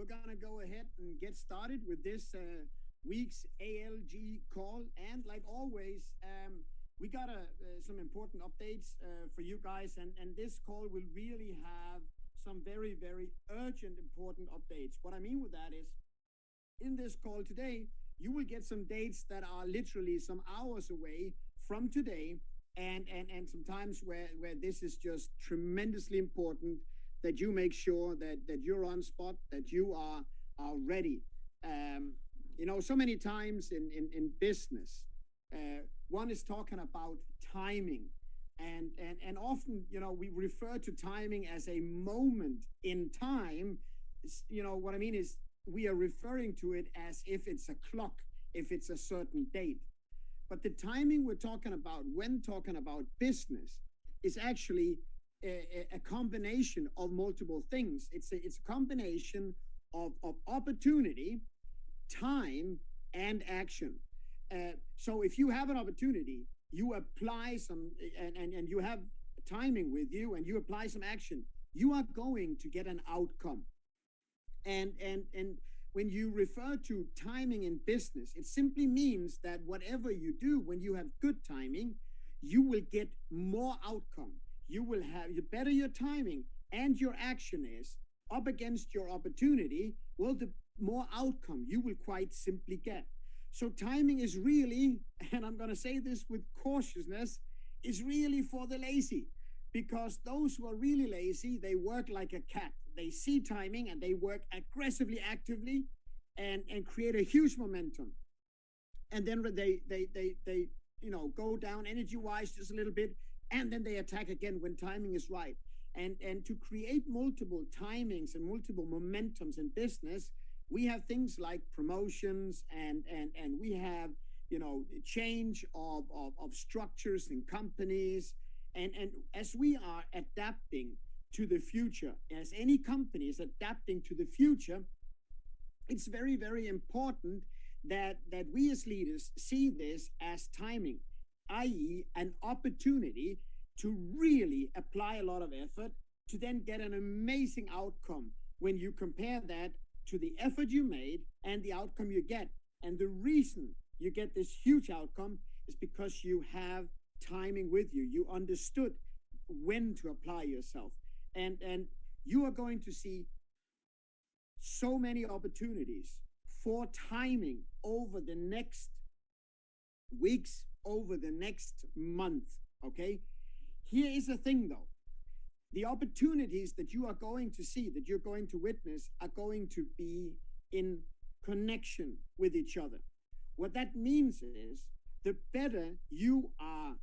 we're gonna go ahead and get started with this week's ALG call. And like always, we got some important updates for you guys, and this call will really have some very, very urgent, important updates. What I mean with that is, in this call today, you will get some dates that are literally some hours away from today, and sometimes where this is just tremendously important that you make sure that you're on spot, that you are ready. You know, so many times in business, one is talking about timing, and often, you know, we refer to timing as a moment in time. You know, what I mean is we are referring to it as if it's a clock, if it's a certain date. But the timing we're talking about when talking about business is actually a combination of multiple things. It's a combination of opportunity, time, and action. So if you have an opportunity, you apply some, and you have timing with you, and you apply some action, you are going to get an outcome. And when you refer to timing in business, it simply means that whatever you do, when you have good timing, you will get more outcome. You will have, the better your timing and your action is up against your opportunity, well, the more outcome you will quite simply get. So timing is really, and I'm going to say this with cautiousness, is really for the lazy, because those who are really lazy, they work like a cat. They see timing and they work aggressively, actively, and create a huge momentum. And then they you know, go down energy-wise just a little bit, and then they attack again when timing is right. And to create multiple timings and multiple momentums in business, we have things like promotions, and we have, you know, change of structures in companies. And as we are adapting to the future, as any company is adapting to the future, it's very, very important that we as leaders see this as timing, i.e. an opportunity to really apply a lot of effort to then get an amazing outcome when you compare that to the effort you made and the outcome you get. And the reason you get this huge outcome is because you have timing with you. You understood when to apply yourself. And you are going to see so many opportunities for timing over the next weeks, over the next month, okay? Here is the thing though. The opportunities that you are going to see, that you're going to witness, are going to be in connection with each other. What that means is the better you are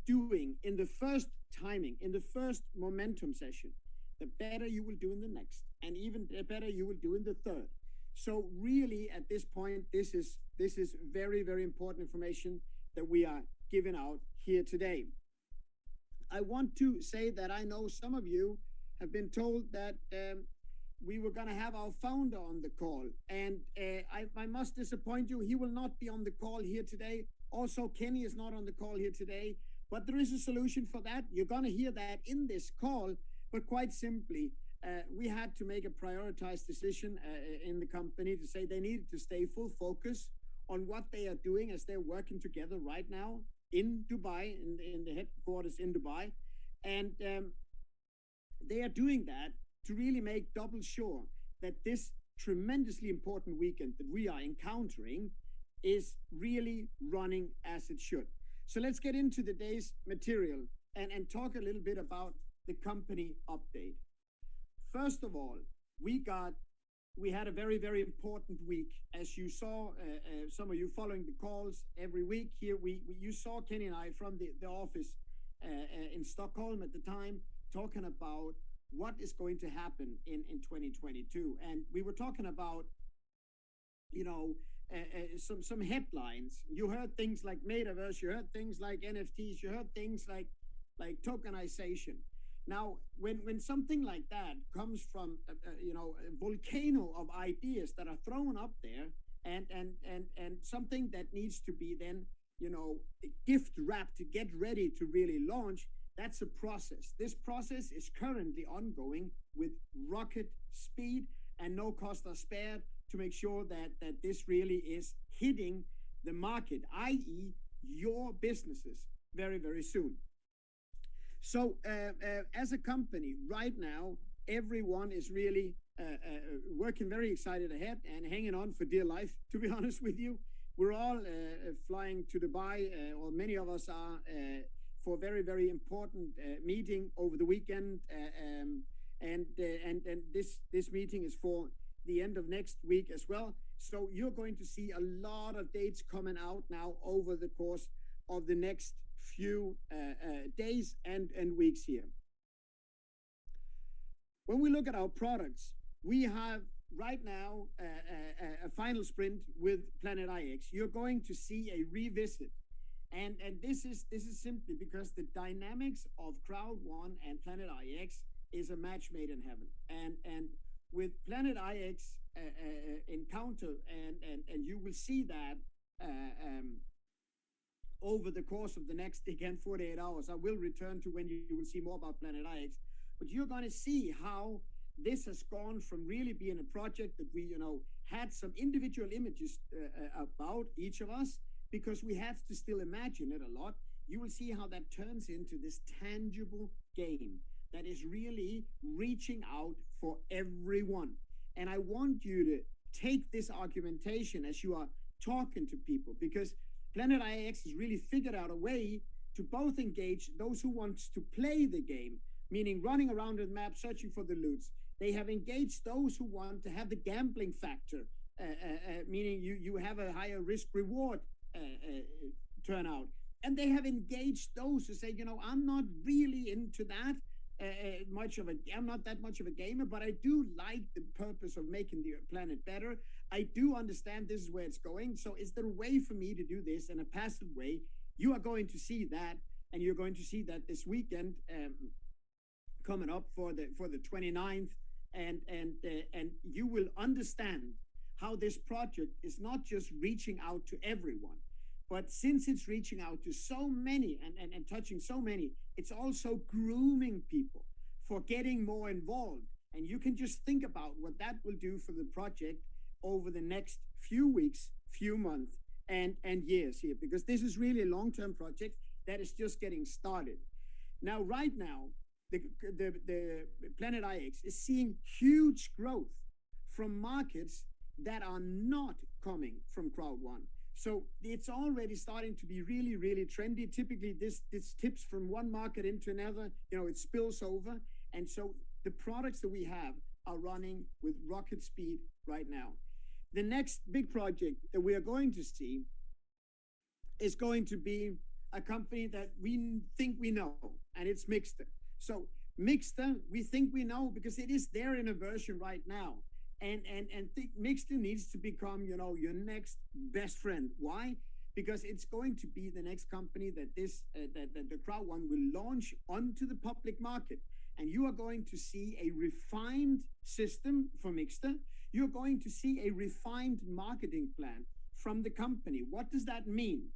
doing in the first timing, in the first momentum session, the better you will do in the next, and even better you will do in the third. So really at this point, this is very, very important information that we are giving out here today. I want to say that I know some of you have been told that we were going to have our founder on the call, and I must disappoint you. He will not be on the call here today. Also, Kenny is not on the call here today, but there is a solution for that. You're going to hear that in this call, but quite simply, we had to make a prioritized decision in the company to say they needed to stay full focus on what they are doing as they're working together right now in Dubai, in the headquarters in Dubai. And they are doing that to really make double sure that this tremendously important weekend that we are encountering is really running as it should. So let's get into the day's material and talk a little bit about the company update. First of all, we had a very, very important week. As you saw, some of you following the calls every week here, you saw Kenny and I from the office in Stockholm at the time, talking about what is going to happen in 2022. And we were talking about, you know, some headlines. You heard things like Metaverse, you heard things like NFTs, you heard things like tokenization. Now, when something like that comes from, you know, a volcano of ideas that are thrown up there, and something that needs to be then, you know, gift wrapped to get ready to really launch, that's a process. This process is currently ongoing with rocket speed, and no costs are spared to make sure that this really is hitting the market, i.e. your businesses, very, very soon. So as a company right now, everyone is really working very excited ahead and hanging on for dear life, to be honest with you. We're all flying to Dubai, or many of us are, for a very, very important meeting over the weekend. And this meeting is for the end of next week as well. So you're going to see a lot of dates coming out now over the course of the next few days and weeks here. When we look at our products, we have right now a final sprint with Planet IX. You're going to see a revisit. And this is simply because the dynamics of Crowd1 and Planet IX is a match made in heaven. And with Planet IX encounter, and you will see that over the course of the next, again, 48 hours. I will return to when you will see more about Planet IX. But you're going to see how this has gone from really being a project that we, had some individual images about each of us, because we have to still imagine it a lot. You will see how that turns into this tangible game that is really reaching out for everyone. And I want you to take this argumentation as you are talking to people, because Planet IX has really figured out a way to both engage those who want to play the game, meaning running around the map, searching for the loots. They have engaged those who want to have the gambling factor, meaning you have a higher risk reward turnout. And they have engaged those who say, I'm not really into that I'm not that much of a gamer, but I do like the purpose of making the planet better. I do understand this is where it's going. So is there a way for me to do this in a passive way? You are going to see that, and you're going to see that this weekend coming up for the 29th, and you will understand how this project is not just reaching out to everyone, but since it's reaching out to so many and touching so many, it's also grooming people for getting more involved. And you can just think about what that will do for the project over the next few weeks, few months, and years here, because this is really a long-term project that is just getting started. Now, right now, the Planet IX is seeing huge growth from markets that are not coming from Crowd1. So it's already starting to be really, really trendy. Typically, this tips from one market into another. It spills over. And so the products that we have are running with rocket speed right now. The next big project that we are going to see is going to be a company that we think we know, and it's Mixter. So Mixter, we think we know because it is there in a version right now. And Mixter needs to become, your next best friend. Why? Because it's going to be the next company that the Crowd1 will launch onto the public market. And you are going to see a refined system for Mixter. You're going to see a refined marketing plan from the company. What does that mean?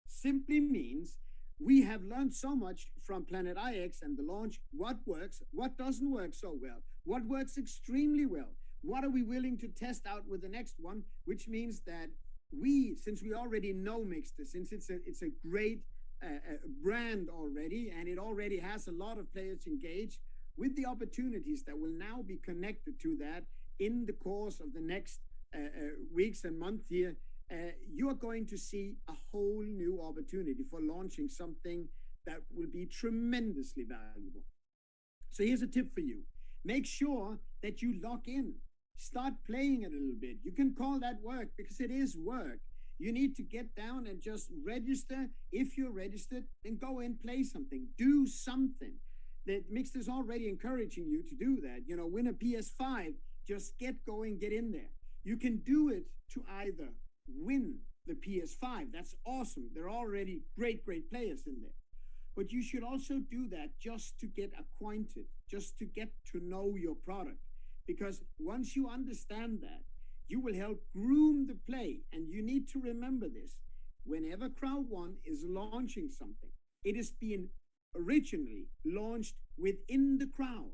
Simply means we have learned so much from Planet IX and the launch, what works, what doesn't work so well, what works extremely well. What are we willing to test out with the next one? Which means that since we already know Mixter, since it's a great brand already, and it already has a lot of players engaged, with the opportunities that will now be connected to that in the course of the next weeks and months here, you are going to see a whole new opportunity for launching something that will be tremendously valuable. So here's a tip for you. Make sure that you lock in. Start playing it a little bit. You can call that work because it is work. You need to get down and just register. If you're registered, then go and play something. Do something. That Mixter is already encouraging you to do that. Win a PS5, just get going, get in there. You can do it to either win the PS5. That's awesome. There are already great players in there. But you should also do that just to get acquainted, just to get to know your product. Because once you understand that, you will help groom the play. And you need to remember this. Whenever Crowd1 is launching something, it is being originally launched within the crowd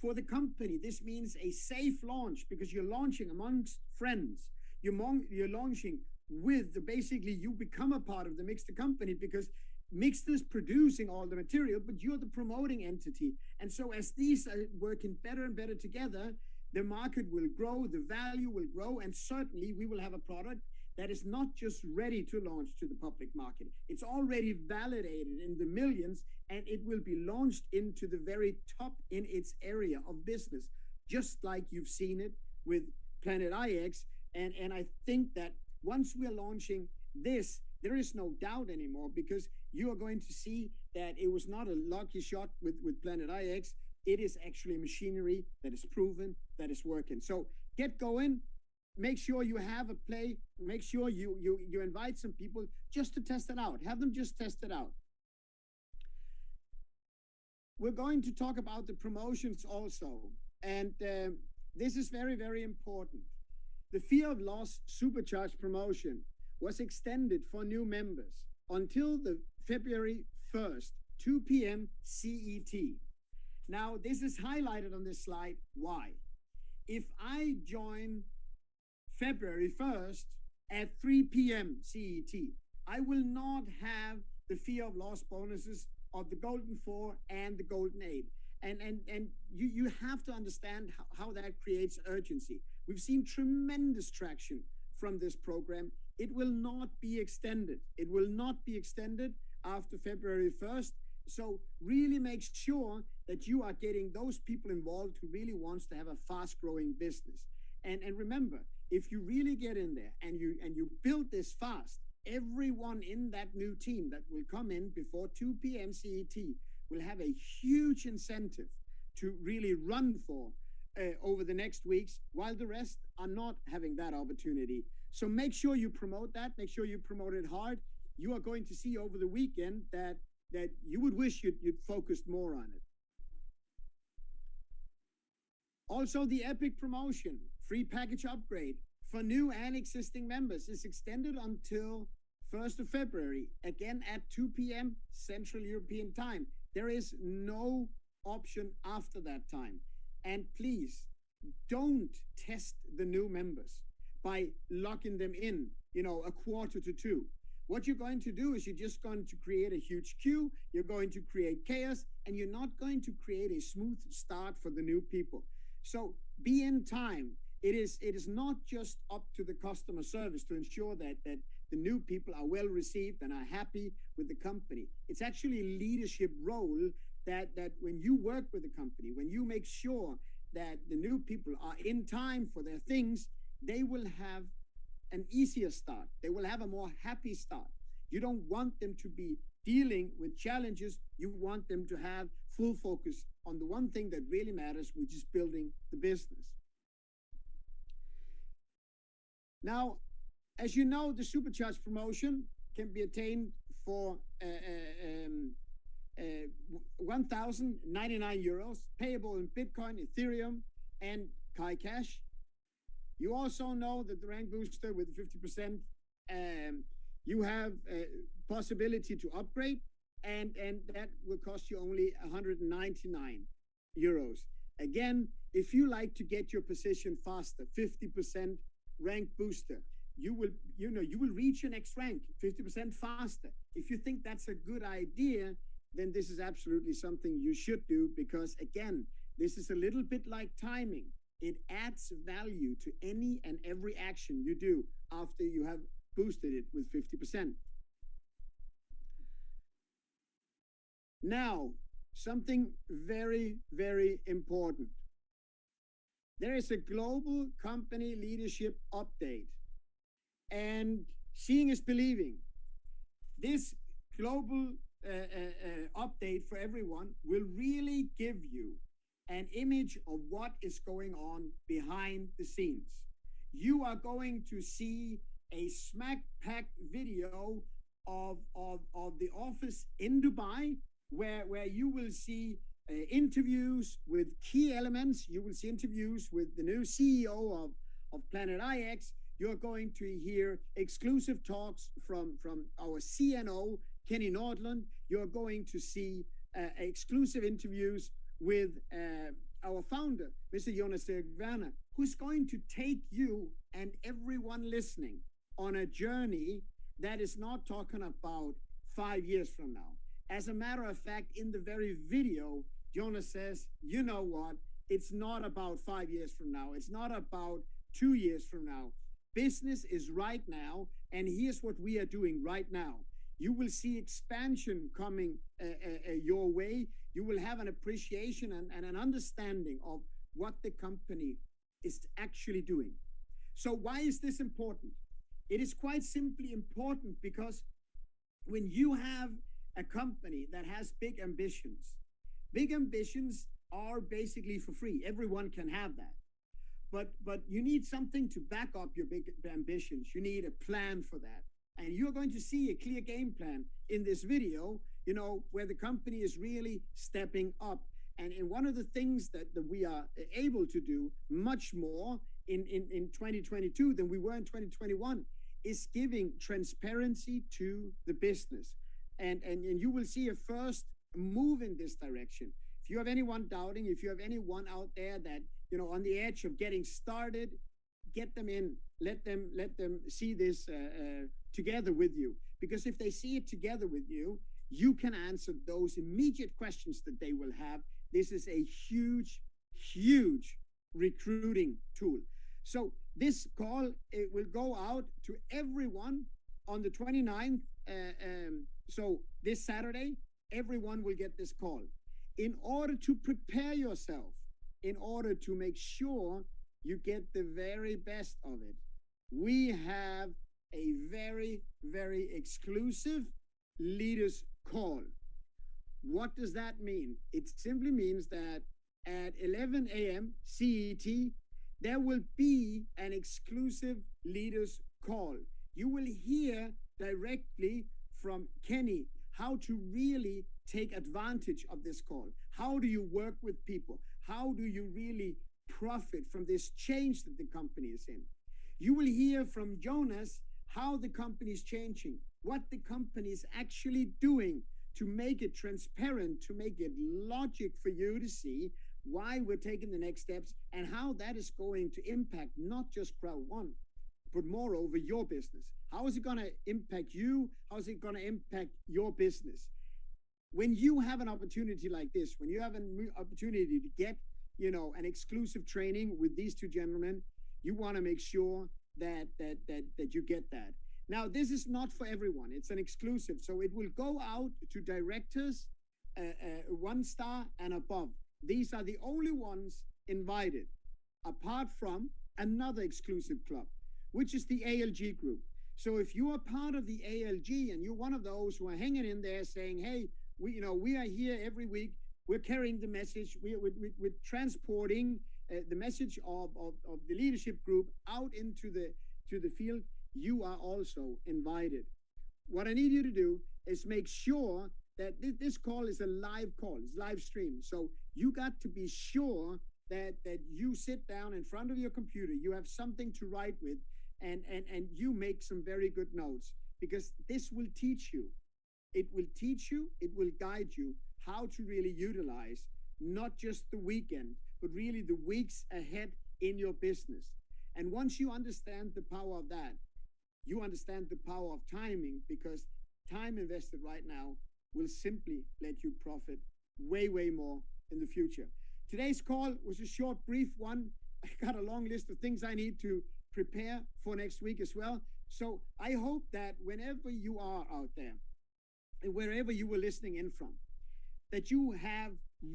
For the company, this means a safe launch because you're launching amongst friends. You're launching with basically you become a part of the Mixter company because Mixter is producing all the material, but you're the promoting entity. And so as these are working better and better together, the market will grow, the value will grow, and certainly we will have a product that is not just ready to launch to the public market. It's already validated in the millions, and it will be launched into the very top in its area of business, just like you've seen it with Planet IX. And I think that once we're launching this, there is no doubt anymore because you are going to see that it was not a lucky shot with Planet IX. It is actually machinery that is proven, that is working. So get going. Make sure you have a play. Make sure you invite some people just to test it out. Have them just test it out. We're going to talk about the promotions also. And this is very, very important. The fear of loss supercharged promotion was extended for new members until the February 1st, 2 p.m. CET. Now, this is highlighted on this slide. Why? If I join February 1st at 3 p.m. CET, I will not have the fear of loss bonuses of the Golden 4 and the Golden 8. And you have to understand how that creates urgency. We've seen tremendous traction from this program. It will not be extended. It will not be extended after February 1st. So really make sure that you are getting those people involved who really wants to have a fast-growing business. And remember, if you really get in there and you build this fast, everyone in that new team that will come in before 2 p.m. CET will have a huge incentive to really run for over the next weeks, while the rest are not having that opportunity. So make sure you promote that. Make sure you promote it hard. You are going to see over the weekend that you would wish you'd focused more on it. Also, the Epic promotion, free package upgrade for new and existing members is extended until 1st of February, again at 2 p.m. Central European time. There is no option after that time. And please don't test the new members by locking them in, a quarter to 2. What you're going to do is you're just going to create a huge queue. You're going to create chaos, and you're not going to create a smooth start for the new people. So be in time. It is not just up to the customer service to ensure that the new people are well received and are happy with the company. It's actually a leadership role that when you work with the company, when you make sure that the new people are in time for their things, they will have an easier start. They will have a more happy start. You don't want them to be dealing with challenges. You want them to have full focus on the one thing that really matters, which is building the business. Now, as you know, the supercharged promotion can be attained for 1,099 euros, payable in Bitcoin, Ethereum, and Kai Cash. You also know that the rank booster with 50%, you have a possibility to upgrade, and that will cost you only 199 euros. Again, if you like to get your position faster, 50% rank booster, you will reach your next rank 50% faster. If you think that's a good idea, then this is absolutely something you should do, because again, this is a little bit like timing. It adds value to any and every action you do after you have boosted it with 50%. Now, something very, very important. There is a global company leadership update, and seeing is believing. This global update for everyone will really give you an image of what is going on behind the scenes. You are going to see a smack-packed video of the office in Dubai, where you will see interviews with key elements. You will see interviews with the new CEO of Planet IX. You're going to hear exclusive talks from our CNO, Kenny Nordland. You're going to see exclusive interviews with our founder, Mr. Jonas Werner, who's going to take you and everyone listening on a journey that is not talking about 5 years from now. As a matter of fact, in the very video, Jonas says, you know what? It's not about 5 years from now. It's not about 2 years from now. Business is right now, and here's what we are doing right now. You will see expansion coming your way. You will have an appreciation and an understanding of what the company is actually doing. So why is this important? It is quite simply important because when you have a company that has big ambitions are basically for free. Everyone can have that. But you need something to back up your big ambitions. You need a plan for that. And you're going to see a clear game plan in this video, you know, where the company is really stepping up. And one of the things that we are able to do much more in 2022 than we were in 2021 is giving transparency to the business. And you will see a first move in this direction. If you have anyone doubting, if you have anyone out there that, you know, on the edge of getting started, get them in, let them see this together with you. Because if they see it together with you, you can answer those immediate questions that they will have. This is a huge, huge recruiting tool. So this call, it will go out to everyone on the 29th. So this Saturday, everyone will get this call. In order to prepare yourself, in order to make sure you get the very best of it, we have a very, very exclusive leaders call. What does that mean? It simply means that at 11 a.m. CET, there will be an exclusive leaders call. You will hear directly from Kenny how to really take advantage of this call. How do you work with people? How do you really profit from this change that the company is in? You will hear from Jonas how the company is changing, what the company is actually doing to make it transparent, to make it logic for you to see why we're taking the next steps and how that is going to impact not just Crowd1, but moreover your business. How is it going to impact you? How is it going to impact your business? When you have an opportunity like this, when you have an opportunity to get, you know, an exclusive training with these two gentlemen, you want to make sure that you get that. Now, this is not for everyone. It's an exclusive. So it will go out to directors, 1 star and above. These are the only ones invited, apart from another exclusive club, which is the ALG group. So if you are part of the ALG and you're one of those who are hanging in there saying, hey, we are here every week, we're carrying the message, we're transporting the message of the leadership group out into the field, you are also invited. What I need you to do is make sure that this call is a live call, it's live stream. So you got to be sure that you sit down in front of your computer, you have something to write with, and you make some very good notes, because this will teach you. It will teach you, it will guide you how to really utilize not just the weekend, but really the weeks ahead in your business. And once you understand the power of that, you understand the power of timing, because time invested right now will simply let you profit way, way more in the future. Today's call was a short, brief one. I got a long list of things I need to prepare for next week as well. So I hope that whenever you are out there, and wherever you were listening in from, that you have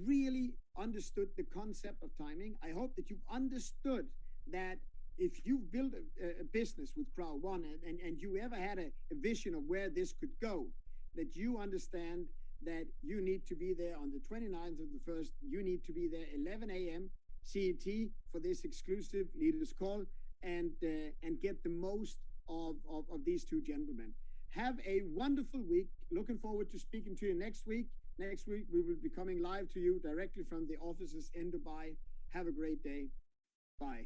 really understood the concept of timing. I hope that you've understood that if you've built a business with Crowd1 and you ever had a vision of where this could go, that you understand that you need to be there on the 29th of the 1st. You need to be there 11 a.m. CET for this exclusive leaders call, and get the most of these two gentlemen. Have a wonderful week. Looking forward to speaking to you next week. Next week, we will be coming live to you directly from the offices in Dubai. Have a great day. Bye.